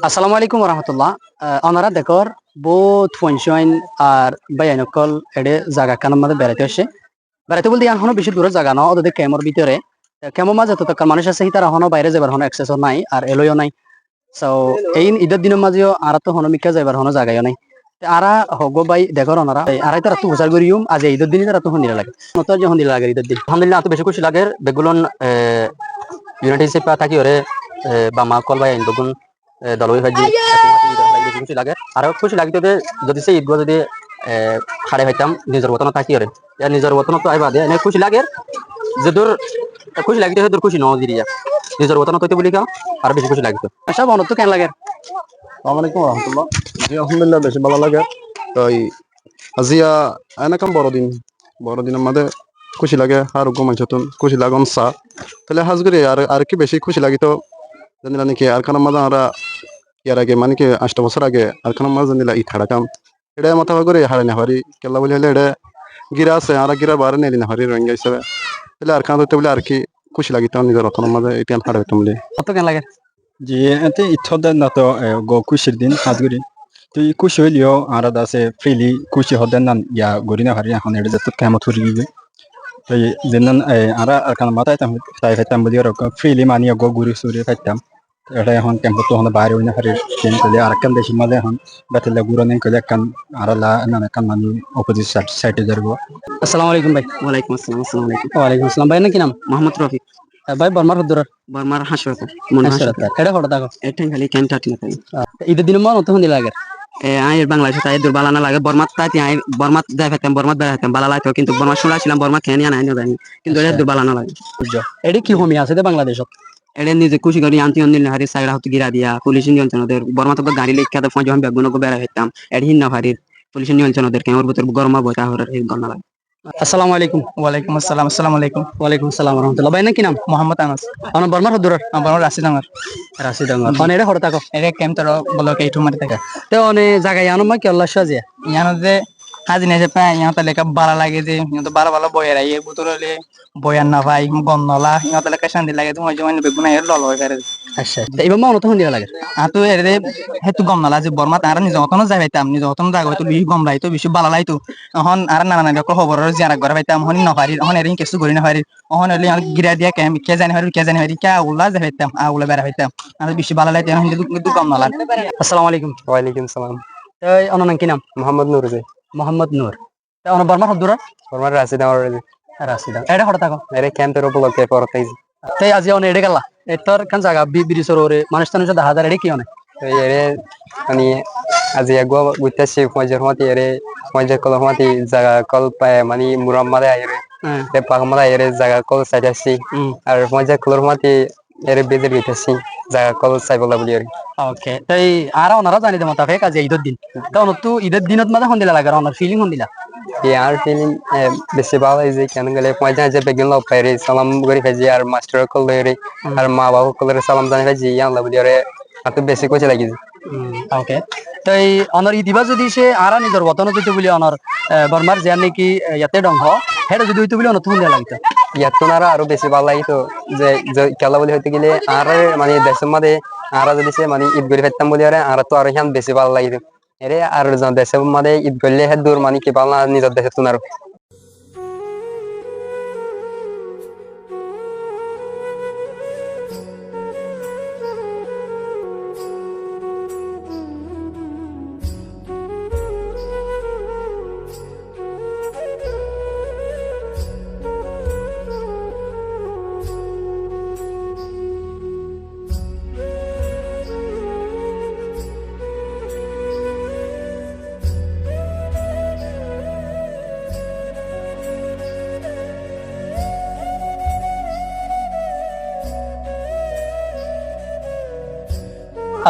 আসসালামু আলাইকুম রহমতুল্লাহ। ওনারা দেখর বহুত ফনশন আর বাইনকল এডে জায়গা কান আমাদের বেড়াতে আসে। বেড়াতে বলতে এখনো বেশি দূরের জায়গা না, ওদের ক্যামর ভিতরে ক্যামো মাঝে তো মানুষ আছে তারা এখনো বাইরে যাবার হনো অ্যাক্সেসও নাই আর এলোও নাই। সো এই ঈদের দিনের মাঝেও আর তো হনমিকা যাবার হনো জায়গাও নাই। আরা হগ বাই দেখর ওনারা আড়াই তারা তো উচার করিম আজ ঈদের দিনই তারা তো হন্দিলা লাগে নতুন যে হন্দিলা লাগে ঈদের দিন আলহামদুলিল্লাহ এত বেশি খুশি লাগে বেগুলন ইউনাইটেড স্টেট থাকি ওরে বামা কল বাই আইন বেগুন দলবই ভাজি বেশি খুশি লাগে আর খুশি লাগতো যে যদি সেই ঈদগুলো যদি খাড়ে খাইতাম নিজের বতন থাকি ওরে নিজের বতন তো আইবা দিয়ে খুশি লাগে যে দূর খুশি লাগতে দূর খুশি নয় দিরিয়া নিজের বতন তৈতে বলি কাও আর বেশি খুশি লাগতো সব অনত কেন লাগে। আসসালামু আলাইকুম রহমতুল্লাহ। জি আলহামদুলিল্লাহ বেশি ভালো লাগে। তো আজিয়া এনেকাম বড়দিন আমাদের খুশি লাগে আর মানুষতন খুশি লাগন চা তাহলে হাজগুড়ি আর কি বেশি খুশি লাগিত জানিলা নাকি আর খানা মাঝে আমরা ইয়ার আগে মানে কি 8 বছর আগে আর খানা মাঝে জানিলা ই থাকাম এটা মাথা করে হারে না হারি কেলা বলি হলে এটা গিরা আছে আর গিরা বারে নেলি না হারি রোহিঙ্গা হিসাবে তাহলে আর খানা ধরতে বলে আর কি খুশি লাগিত নিজের রতনের মাঝে এটা হারে হইতাম বলে কত কেন লাগে জি এতে ইচ্ছাদের না তো গো খুশির দিন হাজগুড়ি তুই খুশি হইলেও আর আছে ফ্রিলি খুশি হতেন না ইয়া গড়ি না হারি এখন এটা যত কেমন থুরি গিয়ে তো যেন আর কারণ মাথায় তাই খাইতাম বলি আর ফ্রিলি মানিয়ে গো ঘুরি সুরি খাইতাম এটা এখন ক্যাম্পত তখন বাইরে হইনা হারি ট্রেন চলে আর একখান দেশের মাঝে এখন বেতলে ঘুরে নেই কলে একখান আর না একখান মানে অপোজিট সাইডে যাবো। আসসালামু আলাইকুম ভাই। ওয়ালাইকুম আসসালাম। আসসালামু আলাইকুম। ওয়ালাইকুম আসসালাম ভাই নাকি নাম মোহাম্মদ রফিক। ভাই বর্মার হদ্দুরার বর্মার হাসপাতাল মনে হাসপাতাল এটা হঠাৎ থাকো এটাই খালি ক্যান্টাট না তাই ঈদের দিনের মন অত হন্দি লাগে আয়ের বাংলাদেশে তাই দুর্বালানা লাগে বর্মাত তাই আই বর্মাত যাই ফেতাম বর্মাত বেড়া ফেতাম বালা লাগতো কিন্তু বর্মা শুনলাম বর্মা খেয়ে নিয়ে নাই জানি কিন্তু এটা দুর্বালানা লাগে এটা কি হমি আছে দে বাংলাদেশত এটা নিজে খুশি করি আনতি অনিল হারি সাইডা হতে গিরা দিয়া পুলিশ নিয়ন্ত্রণ ওদের বর্মা তো গাড়ি লেখা তো যখন বেগুন বেড়া ফেতাম এটা হিন্না হারির পুলিশ নিয়ন্ত্রণ ওদের কেমন ভিতর গরমা বইতা হরে এই গণনা লাগে। আসসালামু আলাইকুম। ওয়ালাইকুম আসসালাম। আসসালামু আলাইকুম। ওয়ালাইকুম আসসালাম রহমতুল্লাহ ভাই নাকি নাম মোহাম্মদ আনাস। আমার বর্মার হদ্দুরার আমার রাশিদ আমার রাশিদ আঙ্গার মানে এটা হঠাৎ থাকো এটা ক্যাম্প তার বলো কে ইটু মারি থাকে তো অনে জায়গায় আনো মই কি আল্লাহ সাজিয়া ইয়ানো যে হাজি নেছে পায় ইয়া তালে কা বালা লাগে যে ইয়া তো বালা বালা বয়ের আই বুতরলে বয়ান না ভাই গন্নলা ইয়া তালে কা শান্তি লাগে তুমি জমাইন বেগুনা এর লল হই পারে। আচ্ছা এইবার মন অত হন্দি লাগে আতো এর দে হেতু গন্নলা যে বর্মা তার নিজ অতন যাই পাইতাম নিজ অতন জায়গা হয়তো বিহি গম লাইতো বেশি বালা লাইতো এখন আর না না দেখো খবর জিয়ারা ঘর পাইতাম হনি না পারি এখন এর কিছু করি না পারি এখন হলে গিরা দিয়া কেম কে জানি পারি কে জানি পারি কে উল্লা যাই পাইতাম উল্লা বেরা পাইতাম আর বেশি বালা লাইতো এখন কিন্তু গম না লাগে। আসসালামু আলাইকুম। ওয়ালাইকুম সালাম। এই অন নাম কি নাম মোহাম্মদ নুর জি মোহাম্মদ নূর অন বর্মার হদ্দুরার বর্মার রাশিদ আমার রাশিদ এটা হঠাৎ থাকো এর ক্যাম্পের উপলক্ষে পড়তাইছি তাই আজি অনে এডে গেলা এতর কান জায়গা বিরিসর ওরে মানুষ টানুষ দেখা হাজার এডে কি অনে এরে মানে আজি একবার বুঝতেছি মজার মতি এরে মজার কল মতি জায়গা কল পায় মানে মুরাম্মাদে আইরে তে পাগমাদা এরে জায়গা কল সাইডাছি আর মজার কলর মতি এরে বেজে গইতাছি জায়গা কল সাইবলা বলি আর ওকে তাই আর ওনারা জানি দে মতাফে কাজে ঈদের দিন তো অন তো ঈদের দিনত মাঝে হন্দিলা লাগে ওনার ফিলিং হন্দিলা আর ফিলিং বেশি ভালো হয়েছে কেন গেলে মজা যে বেগিন লব পাইরে সালাম করি খাইছি আর মাস্টার কল রে আর মা বাবা কলের সালাম জানি খাইছি আল্লাহ বলি আরে এত বেশি কইছে লাগিছে। ওকে তাই অনর ইদিবা যদি সে আরা নিজের বতন দিতে বলি অনর বর্মার যে নাকি ইয়াতে ডংহ হেটা যদি হইতে বলি অন তুন লাগতো ইয়াতনারা আরো বেশি ভালো লাগিতো যে খেলা বলি হইতে গেলে আর মানে দেশের মধ্যে আরা যদি সে মানে ঈদ করে ফেলতাম বলি আর তো আরো হ্যাঁ বেশি ভালো লাগিতো এরে আর দেশের মধ্যে ঈদ করলে হ্যাঁ দূর মানে কি ভালো না নিজের দেশের তুনারো।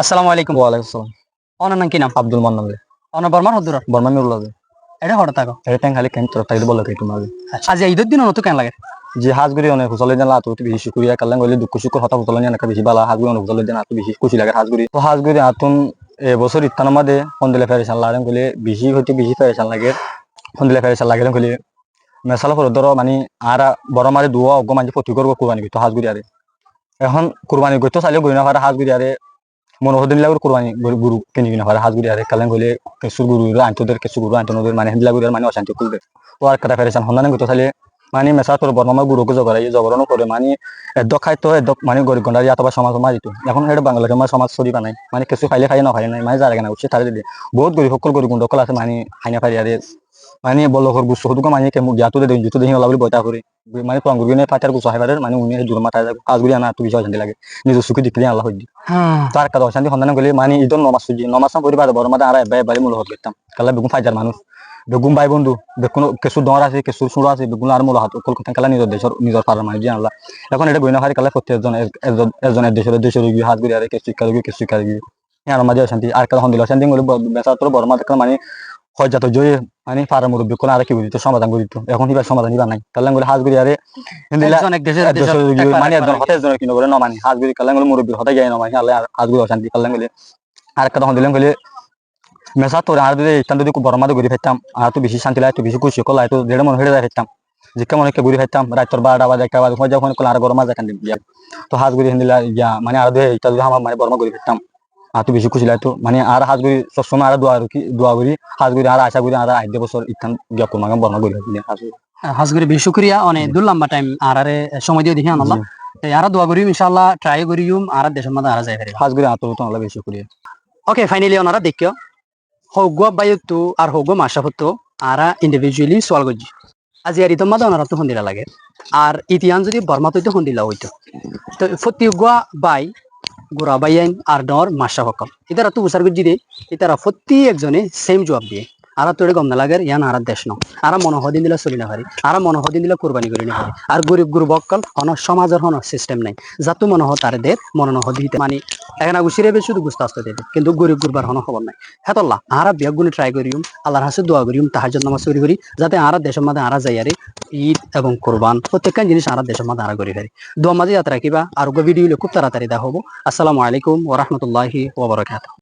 আসসালামু আলাইকুম। ওয়ালাইকুম আসসালাম। অনার নাম কি নাম আব্দুল মান্নান অনার বর্মার হদ্দুরার বর্মা নুরুল্লাহ এটা হঠাৎ থাকো এটা খালি ক্যাম্প তোর তাই বলো কে তোমার আজ ঈদের দিন অনত কেন লাগে যে হাজগুড়ি অনেক হুসলে জানলা তো বেশি শুক্রিয়া কাল্লাং গলি দুঃখ সুখ হতা হুসলে জানা বেশি বালা হাজগুড়ি অনেক হুসলে জানা তো বেশি খুশি লাগে হাজগুড়ি তো হাজগুড়ি আতুন বছর ইত্তান মাদে ফন্দিলে ফেরেশান লাগেন গলি বেশি হইতে বেশি ফেরেশান লাগে ফন্দিলে ফেরেশান লাগেন গলি মেসালা করে ধরো মানে আর বড় মারে দুয়া অগ্য মানে ক্ষতি করবো কুরবানি তো হাজগুড়ি আরে এখন কুরবানি গইতো চাইলে গই না পারে হাজগুড়ি আরে মনোহদিন লাগর কোরবানি গুরু কিনি কিনা হয় হাজগুড়ি আর কালেন গলে কিছু গুরু আন্তদের কিছু গুরু আন্তনদের মানে হিন্দলা গুরুর মানে অশান্তি খুলবে ও আর কথা ফেরেছেন হন্দানে গত সালে মানে মেসা তোর বর্মা গুরুকে জগরাই জগরণ করে মানে এদ খাইতো এদ মানে গরিব গন্ডারি অথবা সমাজ সমাজ দিত এখন এটা বাংলাদেশের মানে সমাজ চলি বানাই মানে কিছু খাইলে খাই না খাই নাই মানে যারা কেনা উঠছে তারা দিলে বহুত গরিব সকল গরিব গুন্ডকল আছে মানে খাইনা পারি আর মানে বল্লভর গুচ্ছ হতুকে মানে কেমন জ্ঞাত দেয় যেহেতু দেখি ওলা বলে বইতা করে মানে প্রাঙ্গুরিনে পাতার গুচ্ছ হাইবারের মানে উনি দূর মাথায় কাজগুলি আনা তুই অশান্তি লাগে নিজের সুখে দেখলে আল্লাহ হইজি তার কাজ অশান্তি সন্ধান গেলে মানে ঈদন নমাজ সুজি নমাজ পরিবার বড় মাথা আর বাড়ি মূল হত করতাম কালা বেগুন ফাইজার মানুষ বেগুন ভাই বন্ধু বেগুন কেঁচু ডর আছে কেঁচুর সুড়ো আছে বেগুন আর মূল হাত কলকাতা খেলা নিজের দেশের নিজের পাড়ার মানুষ জানলা এখন এটা বইনা হারি কালা প্রত্যেকজন একজনের দেশের রোগী হাত ঘুরে আর কেঁচু শিক্ষা রোগী কেঁচু শিক্ষা রোগী হ্যাঁ মাঝে অশান্তি আর কালা হন্দিল অশান্তি বলে বেচা তোর বড় মাথা মানে হয়তো জয়ে মানে পাড়ার মুরব্বী কোন আর কি বুঝিত সমাধান করিত এখন হিবার সমাধান হিবার নাই কালাম বলে হাজগুড়ি আরে মানে একজন হতে একজনের কিনো করে নমানি হাজগুড়ি কালাম বলে মুরব্বীর হতে গিয়ে নমানি আল্লাহ হাজগুড়ি অশান্তি কালাম বলে আর একটা তখন দিলাম বলে মেসা তোর আর যদি ইস্তান যদি বড় মাদে ঘুরি ফেলতাম আর তো বেশি শান্তি লাগে তো বেশি খুশি করলে তো দেড় মনে হেঁটে যাই ফেলতাম যেকে মনে ঘুরি ফেলতাম রাত 12টা বাজে 1টা বাজে যখন আর গরম মাঝে কান্দি তো হাজগুড়ি হিন্দিলা ইয়া মানে আর ইটা যদি আমার মানে বড় ঘুরি ফেলতাম আর তো বেশি খুশি লাগতো মানে আর হাজগুড়ি সবসময় আর দোয়া করি হাজগুড়ি আর আশা করি আর 8 বছর ইস্তান গিয়া করবো বর্মা করি হাজগুড়ি বেশি শুক্রিয়া অনেক দূর লম্বা টাইম আর সময় দিয়ে দেখি আনলাম আর দোয়া করিম ইনশাআল্লাহ ট্রাই করিম আর দেশের মধ্যে আর যাই পারি হাজগুড়ি আতর তো আল্লাহ বেশি শুক্রিয়া ওকে ফাইনালি ওনারা দেখিও হোগো বাইতো আর হোগো মাসাফতো আরা ইন্ডিভিজুয়ালি সোয়াল গজি আজি আর ইতম মাদা ওনারা তো হন্দিলা লাগে আর ইতিহান যদি বর্মা তো হন্দিলা হইতো তো ফতি গোয়া বাই গোরা বাইয়াইন আর ডর মাসা হকম ইতারা তো উসার গজি দে ইতারা ফতি একজনে সেম জবাব দিয়ে আর তোরে গম না লাগে ইয়ান আর দেশ ন আর মনোহদিন দিলা চলি না পারি আর মনোহদিন দিলা কোরবানি করি না পারি আর গরিব গুরু বক্কল হন সমাজের হন সিস্টেম নাই যাতো মনোহ তার দের মনোহদ দিতে মানে এখন গুছিরে বেশ শুধু গুস্ত আসতে দেবে কিন্তু গরিব গুরবার হন খবর নাই হেতল্লাহ আর বিয়াক গুলি ট্রাই করিম আল্লাহর হাসে দোয়া করিম তাহাজ্জুদ নামাজ পড়ি করি যাতে আর দেশের মধ্যে আর যাই আরে ঈদ এবং কোরবান প্রত্যেকটা জিনিস আর দেশের মধ্যে আর করি পারি দোয়া মাঝে যাত্রা কিবা আর ভিডিও খুব তাড়াতাড়ি দেখা হবো আসসালামু আলাইকুম ওয়া রাহমাতুল্লাহি ওয়া বারাকাতুহু।